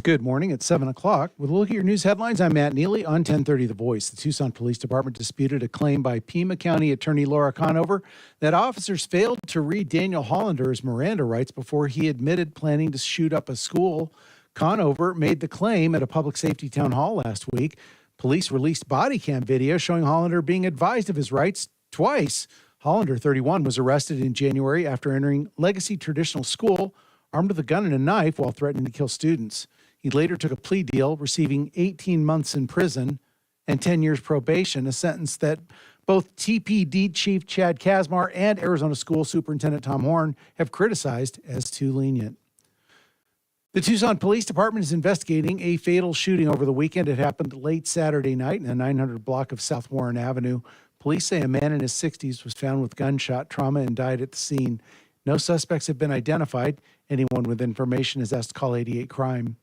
Good morning. It's 7 o'clock. With a look at your news headlines, I'm Matt Neely on 1030 The Voice. The Tucson Police Department disputed a claim by Pima County Attorney Laura Conover that officers failed to read Daniel Hollander's Miranda rights before he admitted planning to shoot up a school. Conover made the claim at a public safety town hall last week. Police released body cam video showing Hollander being advised of his rights twice. Hollander, 31, was arrested in January after entering Legacy Traditional School armed with a gun and a knife while threatening to kill students. He later took a plea deal, receiving 18 months in prison and 10 years probation, a sentence that both TPD Chief Chad Kazmar and Arizona School Superintendent Tom Horn have criticized as too lenient. The Tucson Police Department is investigating a fatal shooting over the weekend. It happened late Saturday night in the 900 block of South Warren Avenue. Police say a man in his 60s was found with gunshot trauma and died at the scene. No suspects have been identified. Anyone with information is asked to call 88 Crime.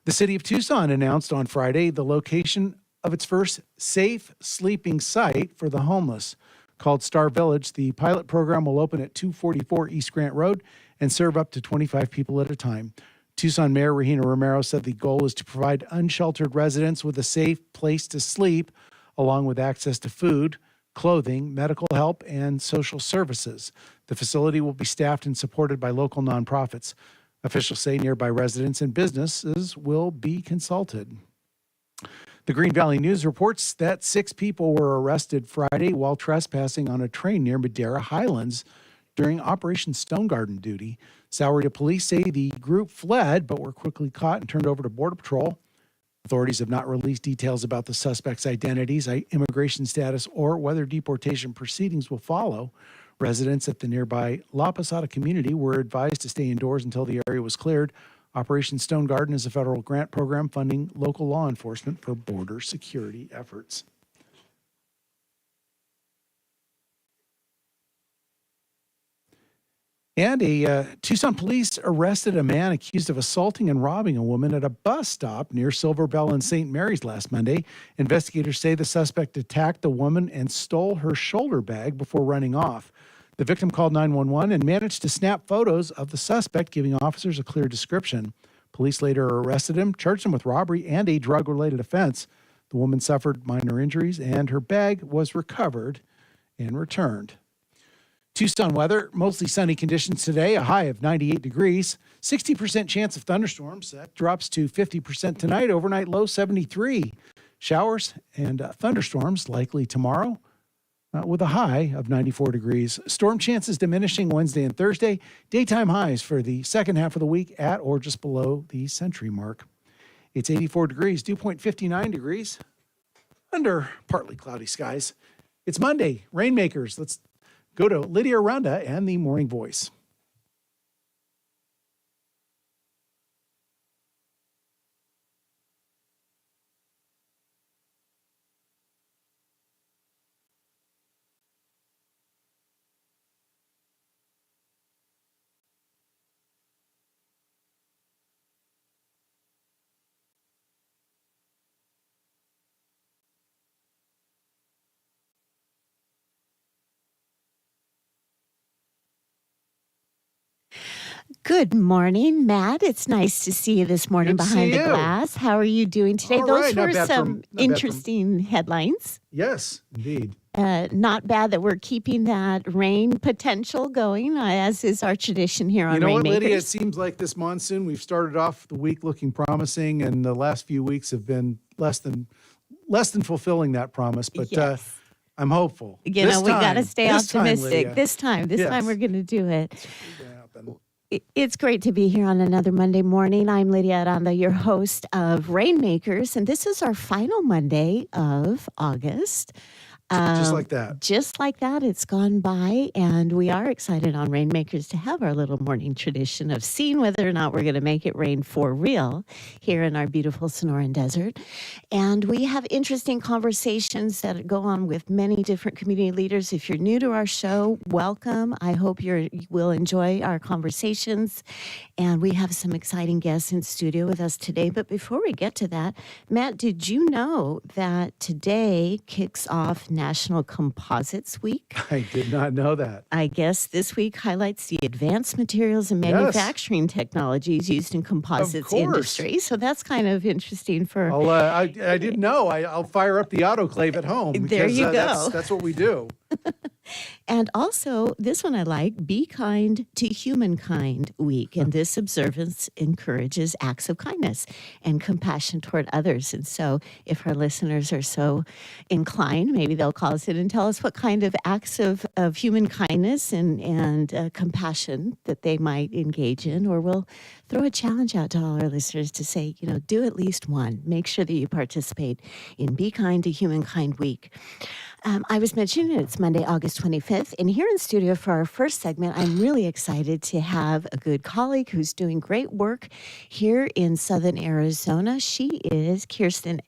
The city of Tucson announced on Friday the location of its first safe sleeping site for the homeless. Called Star Village, the pilot program will open at 244 East Grant Road and serve up to 25 people at a time. Tucson Mayor Regina Romero said the goal is to provide unsheltered residents with a safe place to sleep, along with access to food, clothing, medical help, and social services. The facility will be staffed and supported by local nonprofits. Officials say nearby residents and businesses will be consulted. The Green Valley News reports that 6 people were arrested Friday while trespassing on a train near Madera Highlands during Operation Stone Garden duty. Sahuarita police say the group fled but were quickly caught and turned over to Border Patrol. Authorities have not released details about the suspects' identities, immigration status, or whether deportation proceedings will follow. Residents at the nearby La Posada community were advised to stay indoors until the area was cleared. Operation Stone Garden is a federal grant program funding local law enforcement for border security efforts. And Tucson police arrested a man accused of assaulting and robbing a woman at a bus stop near Silver Bell and St. Mary's last Monday. Investigators say the suspect attacked the woman and stole her shoulder bag before running off. The victim called 911 and managed to snap photos of the suspect, giving officers a clear description. Police later arrested him, charged him with robbery and a drug-related offense. The woman suffered minor injuries, and her bag was recovered and returned. Tucson weather, mostly sunny conditions today, a high of 98 degrees, 60% chance of thunderstorms. That drops to 50% tonight, overnight low 73. Showers and thunderstorms likely tomorrow with a high of 94 degrees. Storm chances diminishing Wednesday and Thursday. Daytime highs for the second half of the week at or just below the century mark. It's 84 degrees, dew point 59 degrees, under partly cloudy skies. It's Monday, Rainmakers. Let's go to Lydia, Aranda, and the Morning Voice. Good morning, Matt. It's nice to see you this morning Good to behind see the you. glass. How are you doing today? All Those right, not were bad some not bad interesting headlines. Yes, indeed. Not bad that we're keeping that rain potential going, as is our tradition here on You know what, Rainmakers. Lydia? It seems like this monsoon, we've started off the week looking promising, and the last few weeks have been less than fulfilling that promise. But Yes. I'm hopeful. You know, we got to stay optimistic. Lydia. This time Yes. we're going to do it. It's gonna happen. It's great to be here on another Monday morning. I'm Lydia Aranda, your host of Rainmakers, and this is our final Monday of August. Just like that. Just like that, it's gone by, and we are excited on Rainmakers to have our little morning tradition of seeing whether or not we're going to make it rain for real here in our beautiful Sonoran Desert. And we have interesting conversations that go on with many different community leaders. If you're new to our show, welcome. I hope you will enjoy our conversations. And we have some exciting guests in studio with us today. But before we get to that, Matt, did you know that today kicks off National Composites Week. I did not know that. I guess this week highlights the advanced materials and Yes. manufacturing technologies used in composites course. industry. So that's kind of interesting for. I didn't know. I'll fire up the autoclave at home. There Because, you go. That's what we do. And also, this one I like, Be Kind to Humankind Week. And this observance encourages acts of kindness and compassion toward others. And so, if our listeners are so inclined, maybe they'll call us in and tell us what kind of acts of human kindness and compassion that they might engage in. Or we'll throw a challenge out to all our listeners to say, do at least one. Make sure that you participate in Be Kind to Humankind Week. I was mentioning it's Monday, August 25th, and here in studio for our first segment, I'm really excited to have a good colleague who's doing great work here in Southern Arizona. She is Kjersten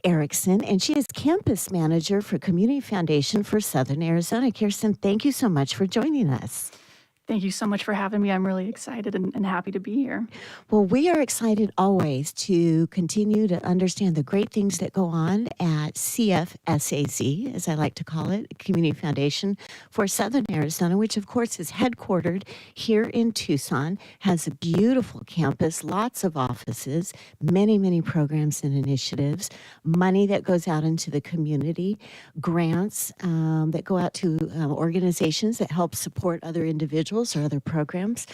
Erickson, and she is campus manager for Community Foundation for Southern Arizona. Kjersten, thank you so much for joining us. Thank you so much for having me. I'm really excited and happy to be here. Well, we are excited always to continue to understand the great things that go on at CFSAZ, as I like to call it, Community Foundation for Southern Arizona, which of course is headquartered here in Tucson, has a beautiful campus, lots of offices, many, many programs and initiatives, money that goes out into the community, grants that go out to organizations that help support other individuals or other programs.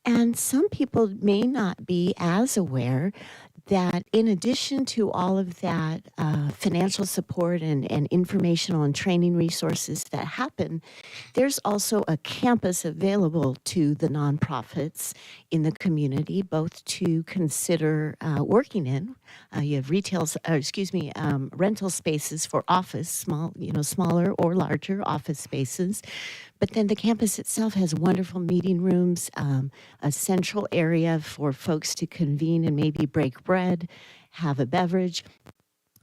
And some people may not be as aware that in addition to all of that financial support and informational and training resources that happen, there's also a campus available to the nonprofits in the community, both to consider working in. You have rental spaces for office, smaller or larger office spaces. But then the campus itself has wonderful meeting rooms, a central area for folks to convene and maybe break bread, have a beverage,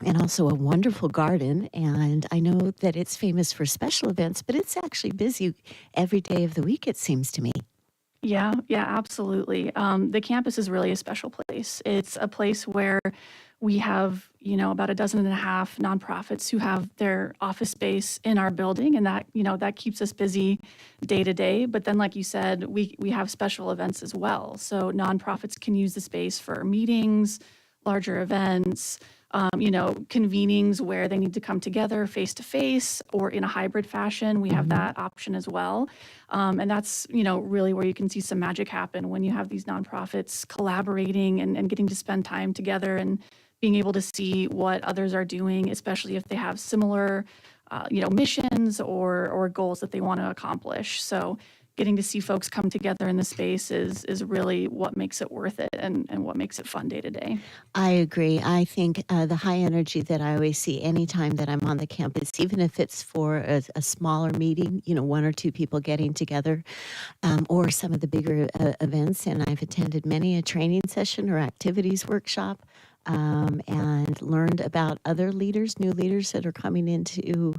and also a wonderful garden. And I know that it's famous for special events, but it's actually busy every day of the week, it seems to me. Yeah, absolutely. The campus is really a special place. It's a place where we have, about 12 nonprofits who have their office space in our building, and that keeps us busy day to day. But then, like you said, we have special events as well. So nonprofits can use the space for meetings, larger events, convenings where they need to come together face to face or in a hybrid fashion. We have that option as well. And that's, really where you can see some magic happen when you have these nonprofits collaborating and getting to spend time together and being able to see what others are doing, especially if they have similar, missions or goals that they want to accomplish. So getting to see folks come together in the space is really what makes it worth it and what makes it fun day to day. I agree. I think the high energy that I always see anytime that I'm on the campus, even if it's for a smaller meeting, one or two people getting together, or some of the bigger events, and I've attended many a training session or activities workshop, and learned about other leaders, new leaders that are coming into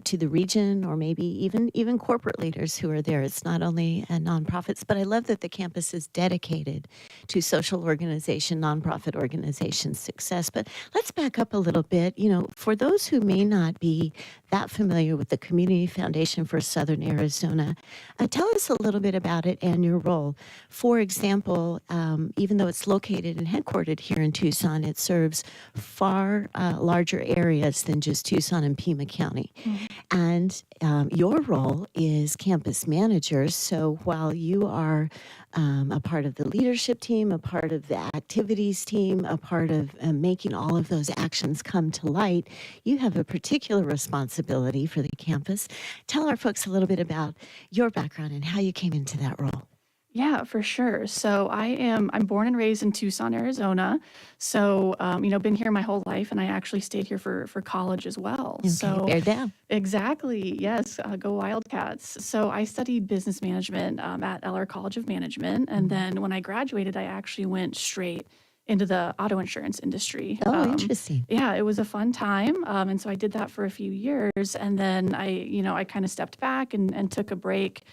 to the region, or maybe even corporate leaders who are there. It's not only nonprofits, but I love that the campus is dedicated to social organization, nonprofit organization success. But let's back up a little bit. For those who may not be that familiar with the Community Foundation for Southern Arizona, tell us a little bit about it and your role. For example, even though it's located and headquartered here in Tucson, it serves far larger areas than just Tucson and Pima County. And your role is campus manager. So while you are a part of the leadership team, a part of the activities team, a part of making all of those actions come to light, you have a particular responsibility for the campus. Tell our folks a little bit about your background and how you came into that role. Yeah, for sure. So I'm born and raised in Tucson, Arizona. So, been here my whole life, and I actually stayed here for college as well. Okay, So bear down. exactly, yes, go Wildcats. So I studied business management at Eller College of Management, and then when I graduated, I actually went straight into the auto insurance industry. Oh, interesting. Yeah, it was a fun time, and so I did that for a few years, and then I kind of stepped back and took a break.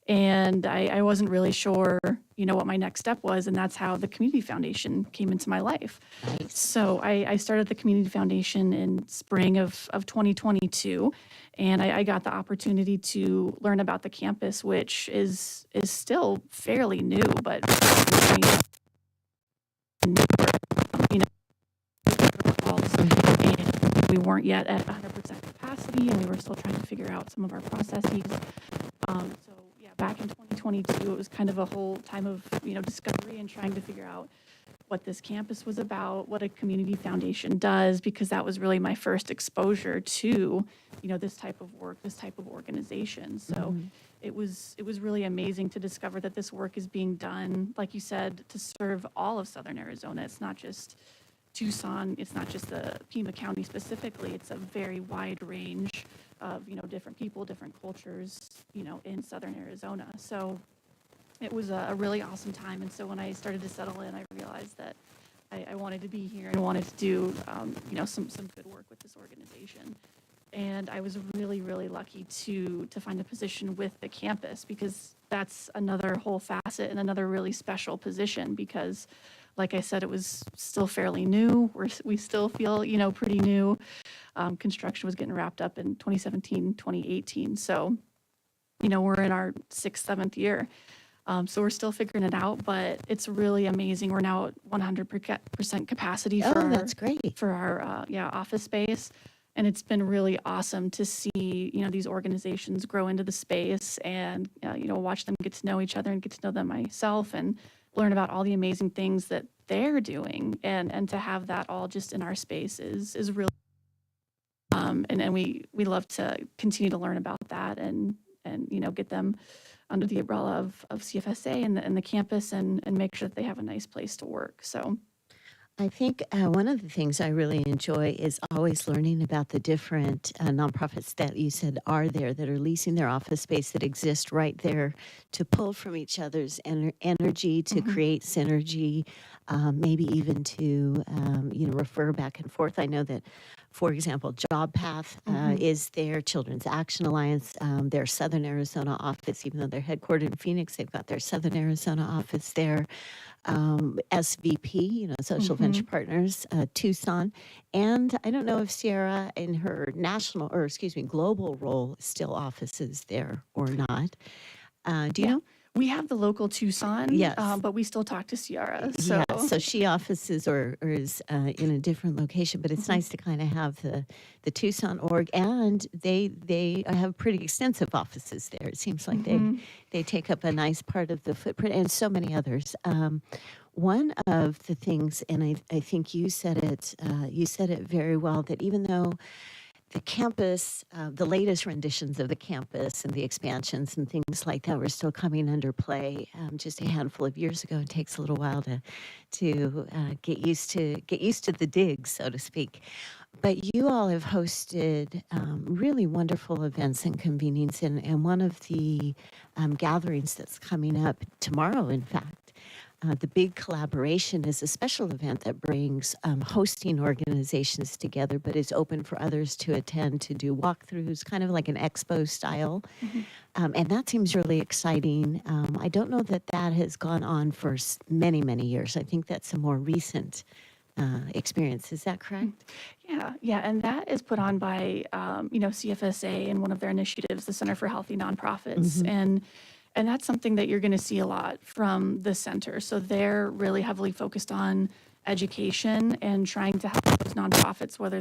And I wasn't really sure, what my next step was. And that's how the Community Foundation came into my life. Nice. So I started the Community Foundation in spring of 2022. And I got the opportunity to learn about the campus, which is still fairly new, but you know, protocols, and we weren't yet at 100% capacity, and we were still trying to figure out some of our processes. So yeah, back in 2022, it was kind of a whole time of discovery and trying to figure out what this campus was about, what a community foundation does, because that was really my first exposure to this type of work, this type of organization. So it was really amazing to discover that this work is being done, like you said, to serve all of Southern Arizona. It's not just Tucson, it's not just the Pima County specifically, it's a very wide range of, different people, different cultures, in Southern Arizona. So it was a really awesome time. And so when I started to settle in, I realized that I wanted to be here and wanted to do, some good work with this organization. And I was really, really lucky to find a position with the campus, because that's another whole facet and another really special position, because like I said, it was still fairly new. We still feel, pretty new. Construction was getting wrapped up in 2017, 2018. So, we're in our 6th, 7th year. So we're still figuring it out, but it's really amazing. We're now at 100% capacity for that's great. for our office space. And it's been really awesome to see, these organizations grow into the space and, watch them get to know each other and get to know them myself and learn about all the amazing things that they're doing. And to have that all just in our space is really, and we love to continue to learn about that and get them under the umbrella of CFSA and the campus and make sure that they have a nice place to work. So I think one of the things I really enjoy is always learning about the different nonprofits that you said are there, that are leasing their office space, that exist right there to pull from each other's energy, to create synergy, maybe even to refer back and forth. I know that, for example, Job Path is there, Children's Action Alliance, their Southern Arizona office, even though they're headquartered in Phoenix, they've got their Southern Arizona office there. SVP, Social Venture Partners, Tucson. And I don't know if Sierra in her global role still offices there or not. Do you know? we have the local Tucson, Yes. But we still talk to Sierra. So Yeah, so she offices or is in a different location, but it's nice to kind of have the Tucson org, and they have pretty extensive offices there. It seems like they take up a nice part of the footprint, and so many others. One of the things, and I think you said it very well, that even though the campus, the latest renditions of the campus and the expansions and things like that were still coming under play just a handful of years ago. It takes a little while to get used to the digs, so to speak. But you all have hosted really wonderful events and convenings, and one of the gatherings that's coming up tomorrow, in fact. The big collaboration is a special event that brings hosting organizations together, but is open for others to attend, to do walkthroughs, kind of like an expo style. And that seems really exciting. I don't know that has gone on for many, many years. I think that's a more recent experience. Is that correct? Yeah, and that is put on by CFSA and one of their initiatives, the Center for Healthy Nonprofits, and that's something that you're going to see a lot from the center. So they're really heavily focused on education and trying to help those nonprofits, whether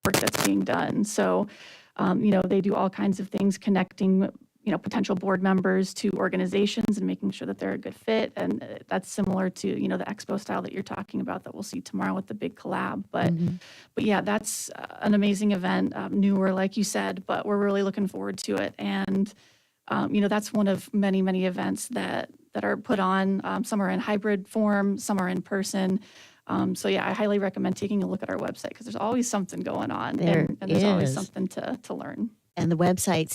work that's being done. So, they do all kinds of things connecting potential board members to organizations and making sure that they're a good fit. And that's similar to, the expo style that you're talking about that we'll see tomorrow with the big collab. But yeah, that's an amazing event, newer, like you said, but we're really looking forward to it. And, that's one of many, many events that are put on. Some are in hybrid form, some are in person. So yeah, I highly recommend taking a look at our website because there's always something going on and there's always something to learn. And the website,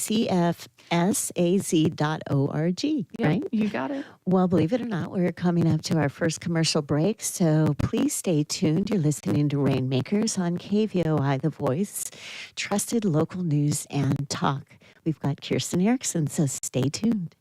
cfsaz.org, right? You got it. Well, believe it or not, we're coming up to our first commercial break, so please stay tuned. You're listening to Rainmakers on KVOI, The Voice, trusted local news and talk. We've got Kjersten Erickson, so stay tuned.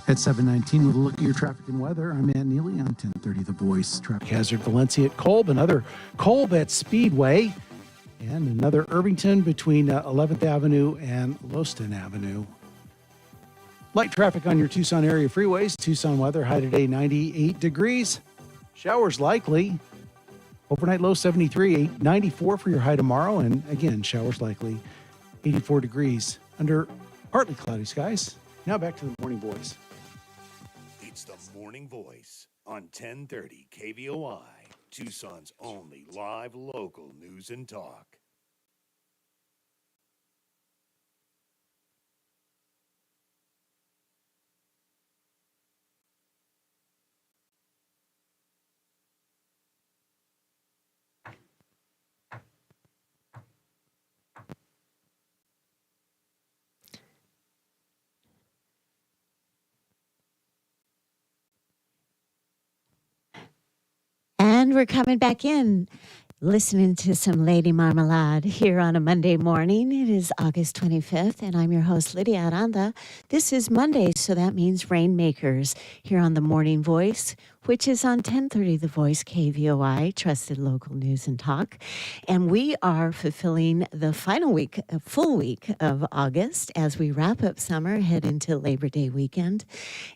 At 7:19 with a look at your traffic and weather, I'm Matt Neely on 1030 The Voice. Traffic hazard Valencia at Kolb, another Kolb at Speedway, and another Irvington between 11th Avenue and Lowston Avenue. Light traffic on your Tucson area freeways. Tucson weather, high today 98 degrees. Showers likely. Overnight low 73, 94 for your high tomorrow. And again, showers likely. 84 degrees. Under Partly cloudy skies. Now back to the morning voice. It's the Morning Voice on 1030 KVOI, Tucson's only live local news and talk. And we're coming back in, listening to some Lady Marmalade here on a Monday morning. It is August 25th, and I'm your host, Lydia Aranda. This is Monday, so that means Rainmakers here on the Morning Voice, which is on 1030 The Voice KVOI, trusted local news and talk. And we are fulfilling the final week, a full week of August as we wrap up summer, head into Labor Day weekend.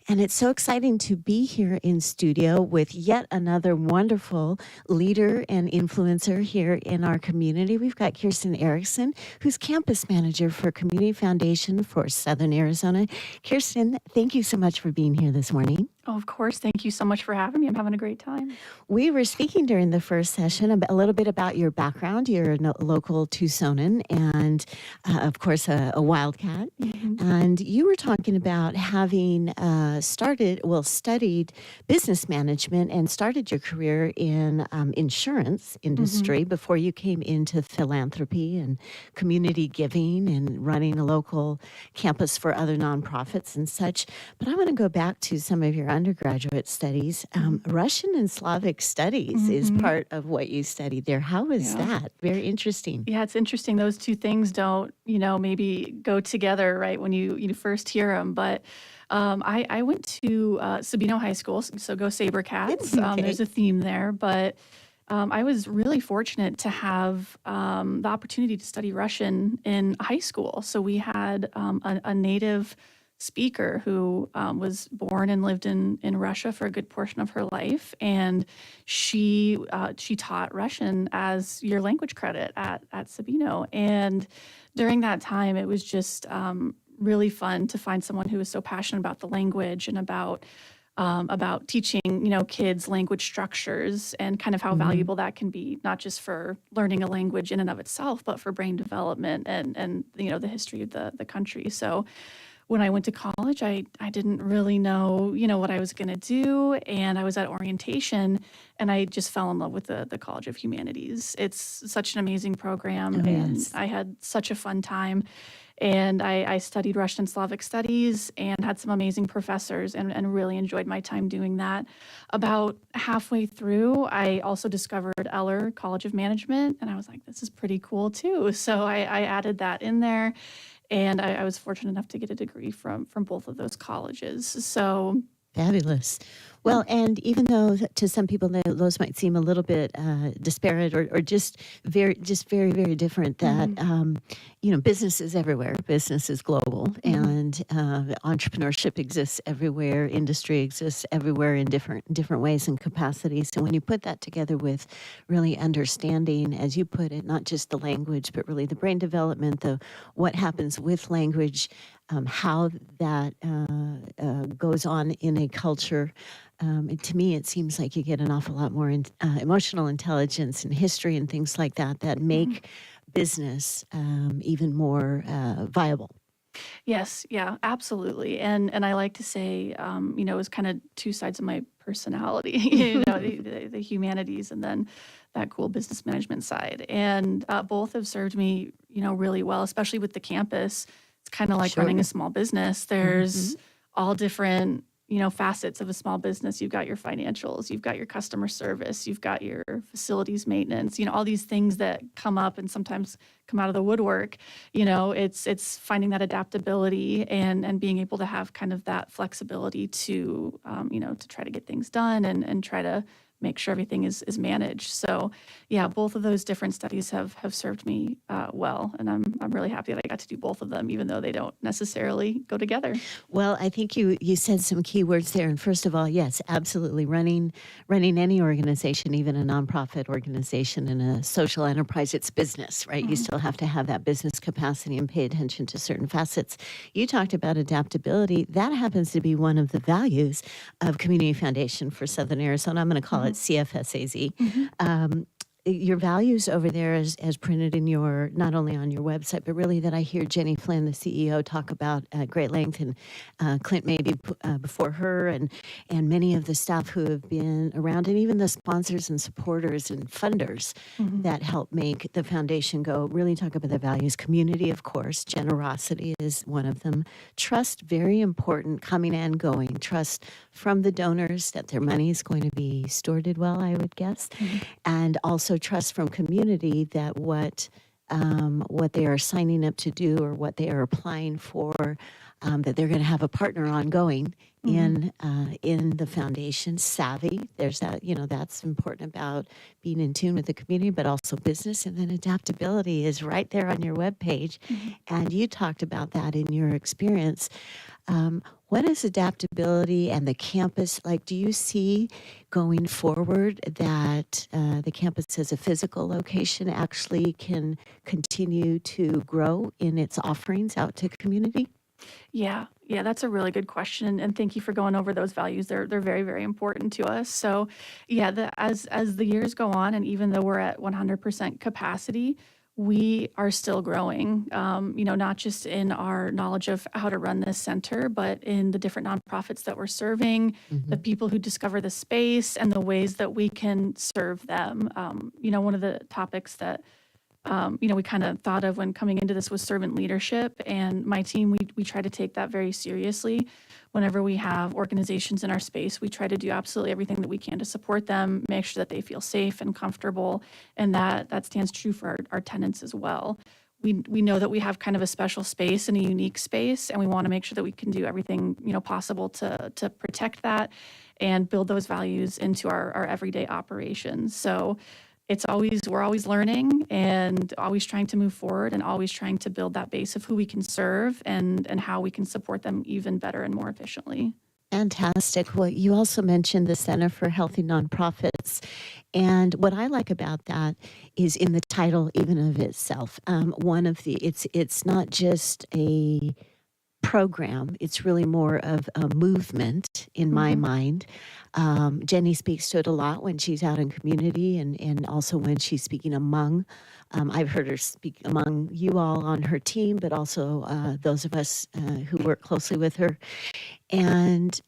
And it's so exciting to be here in studio with yet another wonderful leader and influencer here in our community. We've got Kjersten Erickson, who's campus manager for Community Foundation for Southern Arizona. Kjersten, thank you so much for being here this morning. Oh, of course. Thank you so much for having me. I'm having a great time. We were speaking during the first session a little bit about your background. You're a local Tucsonan and, of course, a Wildcat. Mm-hmm. And you were talking about having studied business management and started your career in insurance industry before you came into philanthropy and community giving and running a local campus for other nonprofits and such. But I want to go back to some of your undergraduate studies. Russian and Slavic studies is part of what you studied there. How is that? Very interesting. Yeah, it's interesting. Those two things don't, maybe go together, right, when you first hear them. But I went to Sabino High School, so go Sabercats. Okay. There's a theme there. But I was really fortunate to have the opportunity to study Russian in high school. So we had a native speaker who was born and lived in Russia for a good portion of her life, and she taught Russian as your language credit at Sabino. And during that time, it was just really fun to find someone who was so passionate about the language and about teaching kids language structures and kind of how valuable that can be, not just for learning a language in and of itself, but for brain development and the history of the country. So when I went to college, I didn't really know, what I was going to do. And I was at orientation and I just fell in love with the College of Humanities. It's such an amazing program. And I had such a fun time. And I studied Russian and Slavic studies and had some amazing professors and really enjoyed my time doing that. About halfway through, I also discovered Eller College of Management. And I was like, this is pretty cool too. So I added that in there. And I was fortunate enough to get a degree from both of those colleges. So fabulous. Well, and even though to some people those might seem a little bit disparate or just very, very different, that business is everywhere. Business is global, and entrepreneurship exists everywhere. Industry exists everywhere in different ways and capacities. So when you put that together with really understanding, as you put it, not just the language, but really the brain development, what happens with language, how that goes on in a culture. To me, it seems like you get an awful lot more emotional intelligence and history and things like that make business even more viable. Yes, yeah, absolutely. And I like to say, it was kind of two sides of my personality, the humanities and then that cool business management side. And both have served me, really well, especially with the campus. It's kind of like running a small business. There's all different facets of a small business. You've got your financials, you've got your customer service, you've got your facilities maintenance, all these things that come up and sometimes come out of the woodwork. It's finding that adaptability and being able to have kind of that flexibility to, to try to get things done and try to make sure everything is managed. So yeah, both of those different studies have served me well, and I'm really happy that I got to do both of them, even though they don't necessarily go together. Well, I think you said some key words there. And first of all, yes, absolutely. Running any organization, even a nonprofit organization and a social enterprise, it's business, right? You still have to have that business capacity and pay attention to certain facets. You talked about adaptability. That happens to be one of the values of Community Foundation for Southern Arizona. I'm going to call it CFSAZ. Your values over there as printed in your, not only on your website, but really that I hear Jenny Flynn, the CEO, talk about at great length, and Clint maybe before her, and many of the staff who have been around, and even the sponsors and supporters and funders that help make the foundation go, really talk about the values. Community, of course, generosity is one of them. Trust, very important, coming and going. Trust from the donors that their money is going to be stewarded well, I would guess, and also trust from community that what they are signing up to do or what they are applying for, that they're going to have a partner ongoing in the foundation. Savvy, there's that, that's important about being in tune with the community, but also business. And then adaptability is right there on your webpage. And you talked about that in your experience. What is adaptability and the campus like? Do you see going forward that the campus as a physical location actually can continue to grow in its offerings out to community? Yeah, that's a really good question, and thank you for going over those values. They're very, very important to us. So, yeah, as the years go on, and even though we're at 100% capacity, we are still growing. Not just in our knowledge of how to run this center, but in the different nonprofits that we're serving, the people who discover the space, and the ways that we can serve them. One of the topics that we kind of thought of when coming into this was servant leadership, and my team, we try to take that very seriously. Whenever we have organizations in our space, we try to do absolutely everything that we can to support them, make sure that they feel safe and comfortable, and that stands true for our tenants as well. We know that we have kind of a special space and a unique space, and we want to make sure that we can do everything possible to protect that and build those values into our everyday operations. So we're always learning and always trying to move forward and always trying to build that base of who we can serve and how we can support them even better and more efficiently. Fantastic. Well, you also mentioned the Center for Healthy Nonprofits. And what I like about that is in the title even of itself. It's not just a program, it's really more of a movement in my mind. Jenny speaks to it a lot when she's out in community and also when she's speaking among. I've heard her speak among you all on her team, but also those of us who work closely with her. And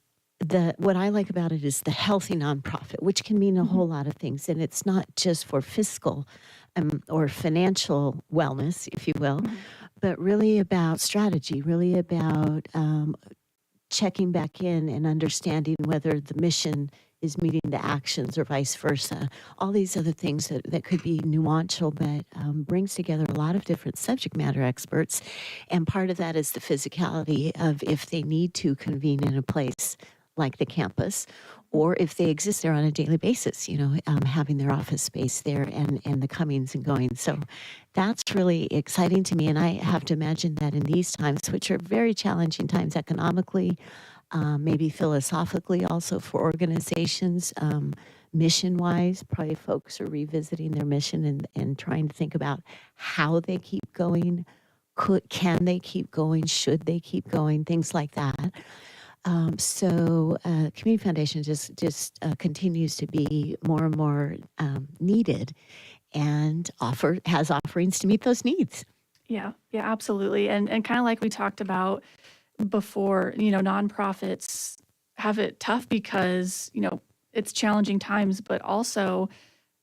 what I like about it is the healthy nonprofit, which can mean a whole lot of things. And it's not just for fiscal or financial wellness, if you will, but really about strategy, really about checking back in and understanding whether the mission is meeting the actions or vice versa. All these other things that could be nuancial, but brings together a lot of different subject matter experts. And part of that is the physicality of if they need to convene in a place like the campus, or if they exist there on a daily basis, having their office space there and the comings and goings. So that's really exciting to me. And I have to imagine that in these times, which are very challenging times economically, maybe philosophically also for organizations, mission-wise, probably folks are revisiting their mission and trying to think about how they keep going. Can they keep going? Should they keep going? Things like that. So Community Foundation just continues to be more and more needed and has offerings to meet those needs. Yeah, absolutely. And kind of like we talked about before, nonprofits have it tough because, it's challenging times, but also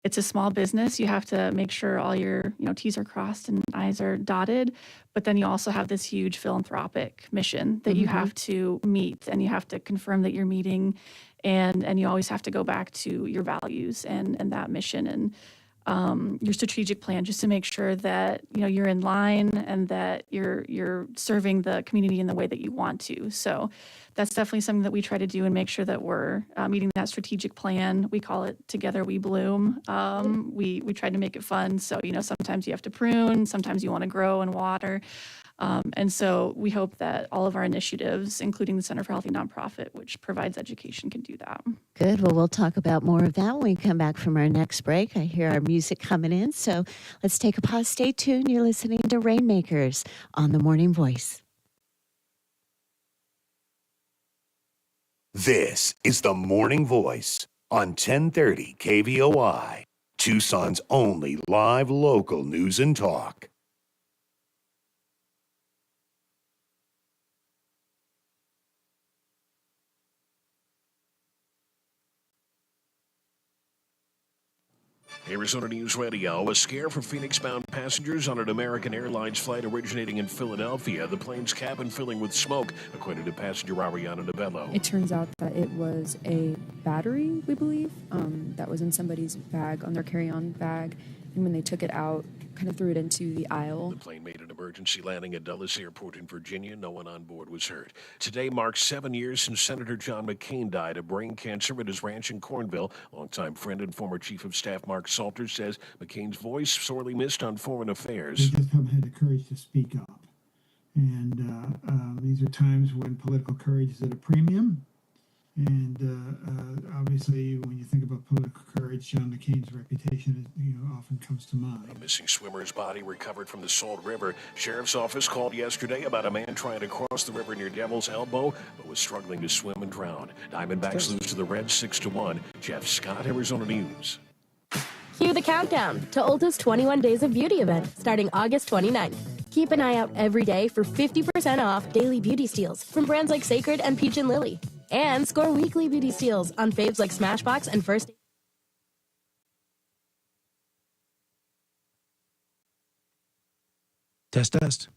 it's a small business. You have to make sure all your, T's are crossed and I's are dotted. But then you also have this huge philanthropic mission that you have to meet, and you have to confirm that you're meeting, and you always have to go back to your values and that mission. And your strategic plan, just to make sure that you're in line and that you're serving the community in the way that you want to. So that's definitely something that we try to do and make sure that we're meeting that strategic plan. We call it Together We Bloom. We try to make it fun. So sometimes you have to prune, sometimes you want to grow and water. And so we hope that all of our initiatives, including the Center for Healthy Nonprofit, which provides education, can do that. Good. Well, we'll talk about more of that when we come back from our next break. I hear our music coming in, so let's take a pause. Stay tuned. You're listening to Rainmakers on The Morning Voice. This is the Morning Voice on 1030 KVOI, Tucson's only live local news and talk. Arizona News Radio, a scare for Phoenix-bound passengers on an American Airlines flight originating in Philadelphia. The plane's cabin filling with smoke, according to passenger Aranda Novello. It turns out that it was a battery, we believe, that was in somebody's bag, on their carry-on bag. And when they took it out, kind of threw it into the aisle. The plane made an emergency landing at Dulles Airport in Virginia. No one on board was hurt. Today marks 7 years since Senator John McCain died of brain cancer at his ranch in Cornville. Longtime friend and former Chief of Staff Mark Salter says McCain's voice sorely missed on foreign affairs. They just haven't had the courage to speak up. And these are times when political courage is at a premium. And obviously, when you think about political courage, John McCain's reputation often comes to mind. A missing swimmer's body recovered from the Salt River. Sheriff's office called yesterday about a man trying to cross the river near Devil's Elbow, but was struggling to swim and drown. Diamondbacks lose to the Reds 6-1. Jeff Scott, Arizona News. Cue the countdown to Ulta's 21 Days of Beauty event starting August 29th. Keep an eye out every day for 50% off daily beauty steals from brands like Sacred and Peach and Lily. And score weekly beauty steals on faves like Smashbox and First. Test.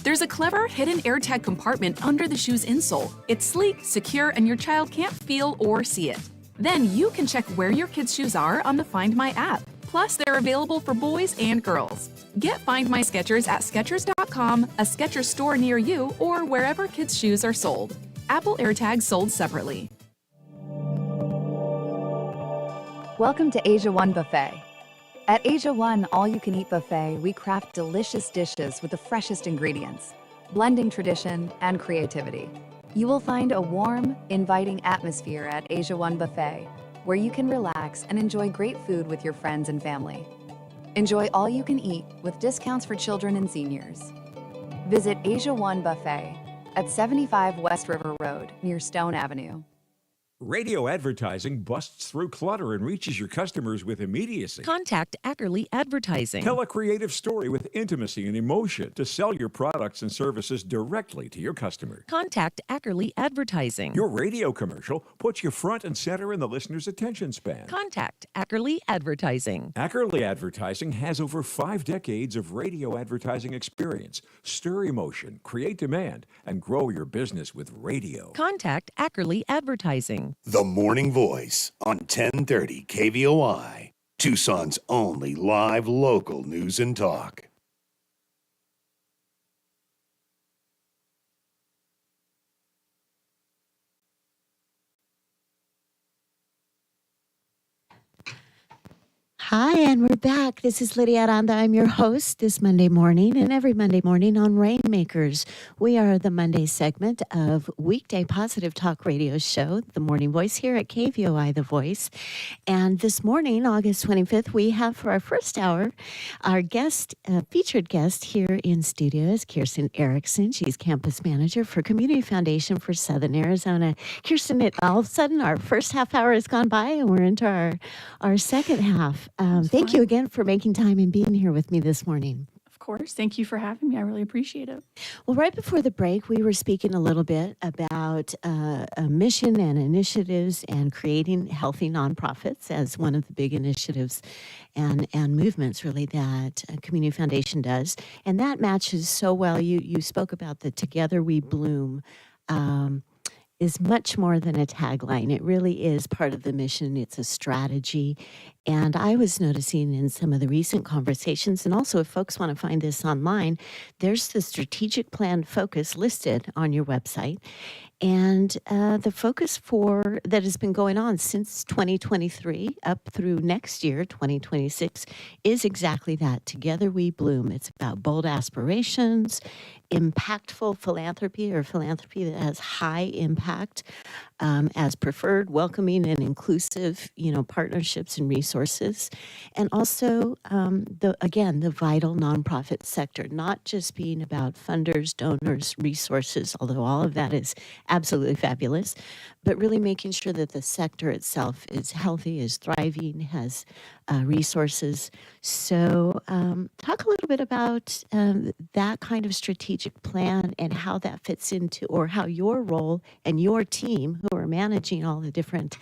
There's a clever hidden AirTag compartment under the shoe's insole. It's sleek, secure, and your child can't feel or see it. Then you can check where your kids' shoes are on the Find My app. Plus, they're available for boys and girls. Get Find My Skechers at Skechers.com, a Skechers store near you, or wherever kids' shoes are sold. Apple AirTags sold separately. Welcome to Asia One Buffet. At Asia One All-You-Can-Eat Buffet, we craft delicious dishes with the freshest ingredients, blending tradition and creativity. You will find a warm, inviting atmosphere at Asia One Buffet, where you can relax and enjoy great food with your friends and family. Enjoy all you can eat with discounts for children and seniors. Visit Asia One Buffet at 75 West River Road near Stone Avenue. Radio advertising busts through clutter and reaches your customers with immediacy. Contact Ackerley Advertising. Tell a creative story with intimacy and emotion to sell your products and services directly to your customers. Contact Ackerley Advertising. Your radio commercial puts you front and center in the listener's attention span. Contact Ackerley Advertising. Ackerley Advertising has over 5 decades of radio advertising experience. Stir emotion, create demand, and grow your business with radio. Contact Ackerley Advertising. Advertising. The Morning Voice on 1030 KVOI, Tucson's only live local news and talk. Hi, and we're back. This is Lydia Aranda. I'm your host this Monday morning and every Monday morning on Rainmakers. We are the Monday segment of weekday positive talk radio show, The Morning Voice, here at KVOI The Voice. And this morning, August 25th, we have for our first hour, our guest, featured guest here in studio is Kjersten Erickson. She's campus manager for Community Foundation for Southern Arizona. Kjersten, all of a sudden, our first half hour has gone by and we're into our second half. Thank you again for making time and being here with me this morning. Of course. Thank you for having me. I really appreciate it. Well, right before the break, we were speaking a little bit about a mission and initiatives and creating healthy nonprofits as one of the big initiatives and movements really that Community Foundation does. And that matches so well. You spoke about the Together We Bloom is much more than a tagline. It really is part of the mission. It's a strategy. And I was noticing in some of the recent conversations, and also if folks want to find this online, there's the strategic plan focus listed on your website. And the focus that has been going on since 2023 up through next year, 2026, is exactly that. Together We Bloom. It's about bold aspirations, impactful philanthropy, or philanthropy that has high impact, as preferred, welcoming and inclusive, partnerships and resources, and also the vital nonprofit sector, not just being about funders, donors, resources, although all of that is absolutely fabulous, but really making sure that the sector itself is healthy, is thriving, has resources. So talk a little bit about that kind of strategic plan and how that fits into, or how your role and your team who are managing all the different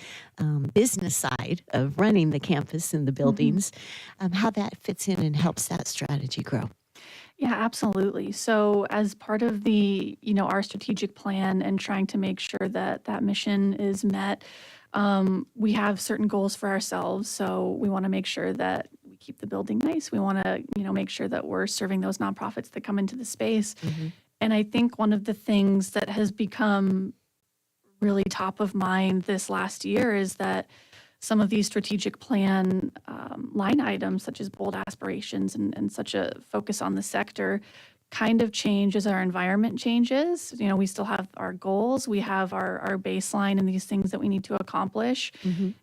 business side of running the campus and the buildings, how that fits in and helps that strategy grow. Yeah, absolutely. So as part of the, our strategic plan and trying to make sure that that mission is met, we have certain goals for ourselves. So we want to make sure that we keep the building nice. We want to, make sure that we're serving those nonprofits that come into the space. And I think one of the things that has become really top of mind this last year is that some of these strategic plan line items, such as bold aspirations and such a focus on the sector, kind of change as our environment changes. We still have our goals, we have our baseline and these things that we need to accomplish.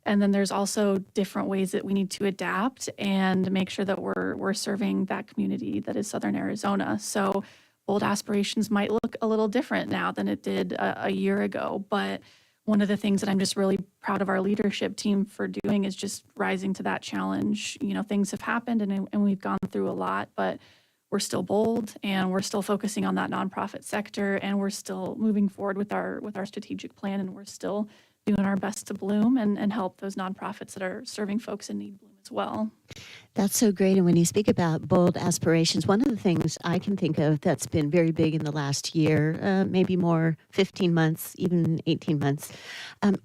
And then there's also different ways that we need to adapt and make sure that we're serving that community that is Southern Arizona. So bold aspirations might look a little different now than it did a year ago, but one of the things that I'm just really proud of our leadership team for doing is just rising to that challenge. Things have happened and we've gone through a lot, but we're still bold and we're still focusing on that nonprofit sector, and we're still moving forward with our strategic plan, and we're still doing our best to bloom and help those nonprofits that are serving folks in need bloom as well. That's so great. And when you speak about bold aspirations, one of the things I can think of that's been very big in the last year, maybe more 15 months, even 18 months,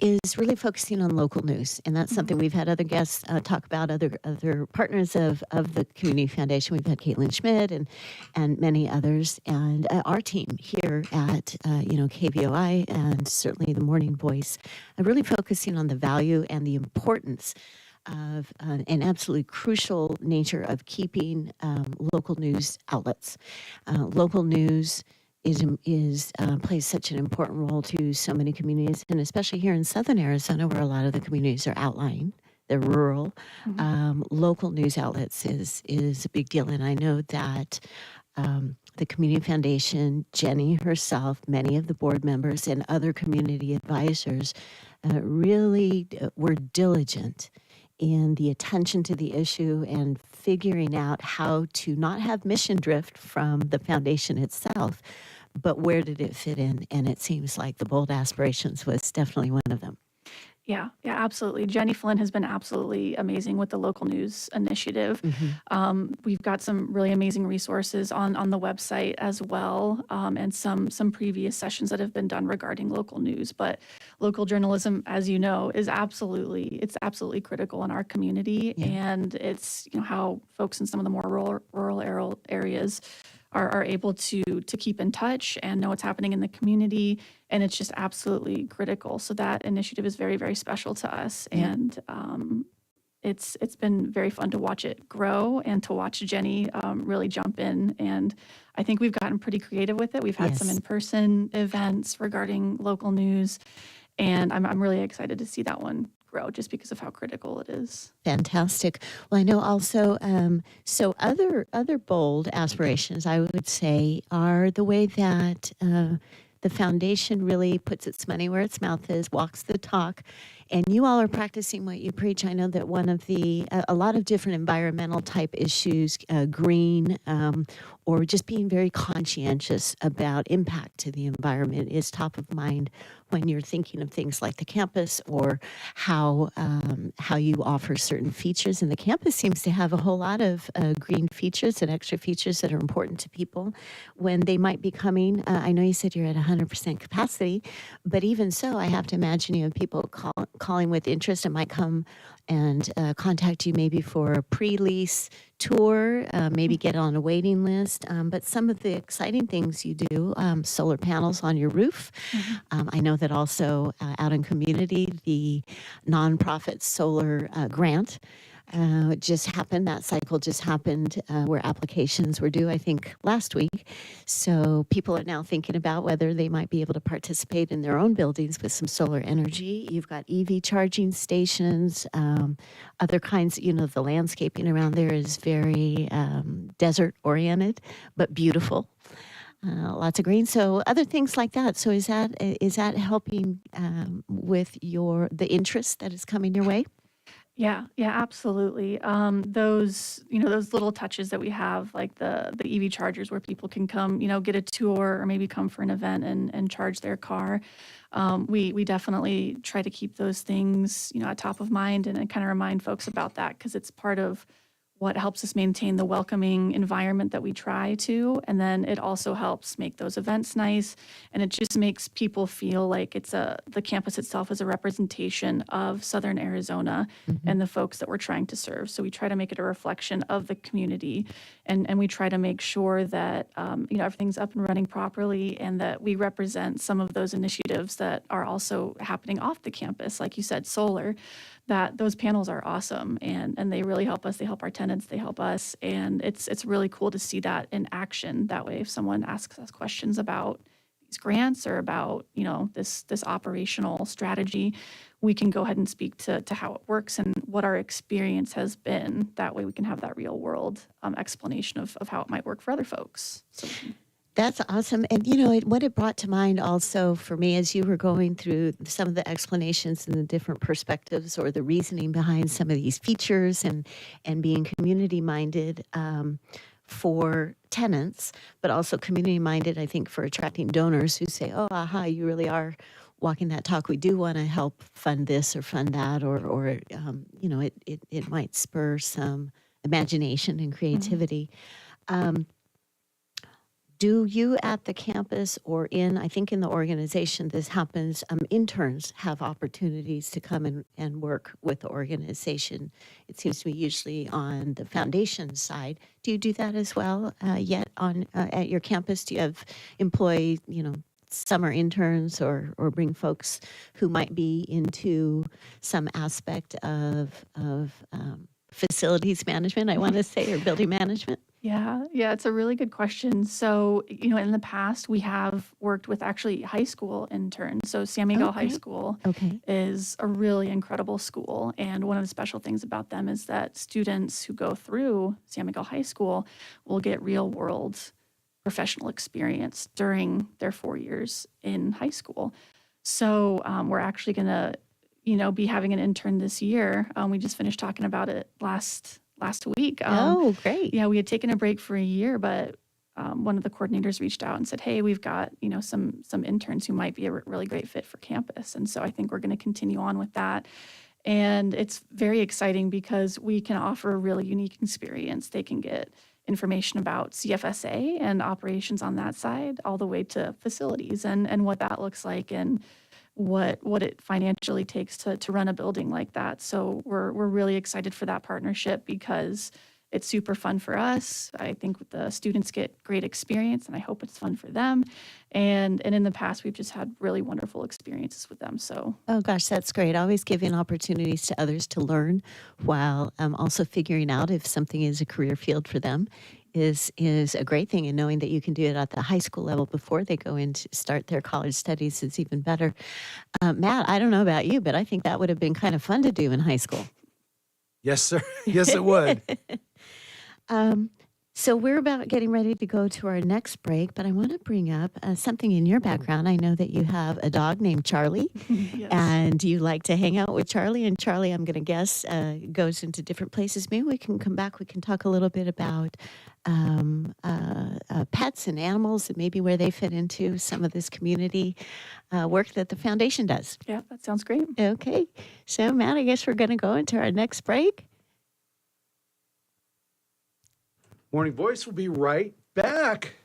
is really focusing on local news. And that's something we've had other guests talk about, other partners of the Community Foundation. We've had Caitlin Schmidt and many others. And our team here at KVOI and certainly the Morning Voice, really focusing on the value and the importance of an absolutely crucial nature of keeping local news outlets. Local news plays such an important role to so many communities, and especially here in Southern Arizona, where a lot of the communities are outlying. They're rural. Local news outlets is a big deal, and I know that the Community Foundation, Jenny herself, many of the board members, and other community advisors really were diligent in the attention to the issue and figuring out how to not have mission drift from the foundation itself, but where did it fit in? And it seems like the bold aspirations was definitely one of them. Yeah, absolutely. Jenny Flynn has been absolutely amazing with the local news initiative. We've got some really amazing resources on the website as well, and some previous sessions that have been done regarding local news. But local journalism, as you know, is absolutely critical in our community, Yeah. and it's how folks in some of the more rural areas are able to keep in touch and know what's happening in the community, and it's just absolutely critical. So that initiative is very, very special to us, and it's been very fun to watch it grow and to watch Jenny really jump in. And I think we've gotten pretty creative with it. We've had some Yes. in-person events regarding local news, and I'm really excited to see that one grow just because of how critical it is. Fantastic. Well, I know also, so other bold aspirations, I would say, are the way that the foundation really puts its money where its mouth is, walks the talk, and you all are practicing what you preach. I know that one of a lot of different environmental type issues, green, or just being very conscientious about impact to the environment is top of mind when you're thinking of things like the campus or how you offer certain features. And the campus seems to have a whole lot of green features and extra features that are important to people when they might be coming. I know you said you're at 100% capacity, but even so, I have to imagine you have people calling with interest and might come and contact you maybe for a pre-lease tour, maybe get on a waiting list. But some of the exciting things you do, solar panels on your roof. I know that also out in community, the nonprofit solar grant just happened. That cycle just happened where applications were due, I think, last week. So people are now thinking about whether they might be able to participate in their own buildings with some solar energy. You've got EV charging stations, other kinds, the landscaping around there is very desert oriented, but beautiful. Lots of green. So other things like that. So is that helping with the interest that is coming your way? Yeah, absolutely. Those little touches that we have, like the EV chargers where people can come, get a tour or maybe come for an event and charge their car. We definitely try to keep those things, at top of mind and kind of remind folks about that because it's part of what helps us maintain the welcoming environment that we try to. And then it also helps make those events nice. And it just makes people feel like the campus itself is a representation of Southern Arizona and the folks that we're trying to serve. So we try to make it a reflection of the community. And we try to make sure that, everything's up and running properly and that we represent some of those initiatives that are also happening off the campus. Like you said, solar, that those panels are awesome and they really help us. They help our tenants, they help us. And it's really cool to see that in action. That way, if someone asks us questions about these grants or about, this operational strategy, we can go ahead and speak to how it works and what our experience has been. That way we can have that real world explanation of how it might work for other folks. So That's awesome. And, what it brought to mind also for me as you were going through some of the explanations and the different perspectives or the reasoning behind some of these features and being community-minded for tenants, but also community-minded, I think, for attracting donors who say, oh, aha, you really are walking that talk. We do want to help fund this or fund that, or it might spur some imagination and creativity. Do you at the campus or I think in the organization this happens, interns have opportunities to come and work with the organization. It seems to be usually on the foundation side. Do you do that as well yet at your campus? Do you have employee, summer interns or bring folks who might be into some aspect of facilities management, I want to say, or building management? Yeah, it's a really good question. So, in the past, we have worked with actually high school interns. So San Miguel High School is a really incredible school. And one of the special things about them is that students who go through San Miguel High School will get real world professional experience during their 4 years in high school. So we're actually going to, be having an intern this year. We just finished talking about it last week. Oh, great. Yeah, we had taken a break for a year, but one of the coordinators reached out and said, hey, we've got, some interns who might be a really great fit for campus. And so I think we're going to continue on with that. And it's very exciting because we can offer a really unique experience. They can get information about CFSA and operations on that side, all the way to facilities and what that looks like and what it financially takes to run a building like that. So we're really excited for that partnership because it's super fun for us. I think the students get great experience, and I hope it's fun for them. And in the past, we've just had really wonderful experiences with them. So, oh gosh, that's great. Always giving opportunities to others to learn while also figuring out if something is a career field for them is a great thing. And knowing that you can do it at the high school level before they go in to start their college studies is even better. Matt, I don't know about you, but I think that would have been kind of fun to do in high school. Yes, sir. Yes, it would. So we're about getting ready to go to our next break, but I want to bring up something in your background. I know that you have a dog named Charlie, yes. and you like to hang out with Charlie. And Charlie, I'm going to guess, goes into different places. Maybe we can come back. We can talk a little bit about pets and animals and maybe where they fit into some of this community work that the foundation does. Yeah, that sounds great. Okay. So, Matt, I guess we're going to go into our next break. Morning Voice will be right back.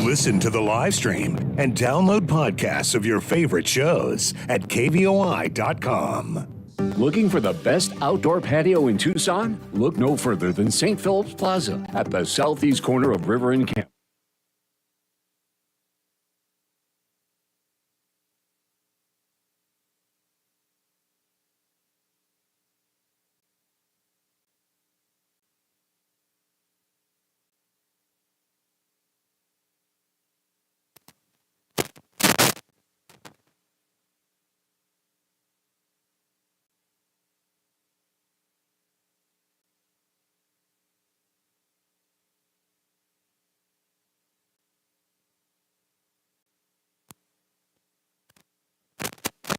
Listen to the live stream and download podcasts of your favorite shows at kvoi.com. Looking for the best outdoor patio in Tucson? Look no further than St. Philip's Plaza at the southeast corner of River and Camp.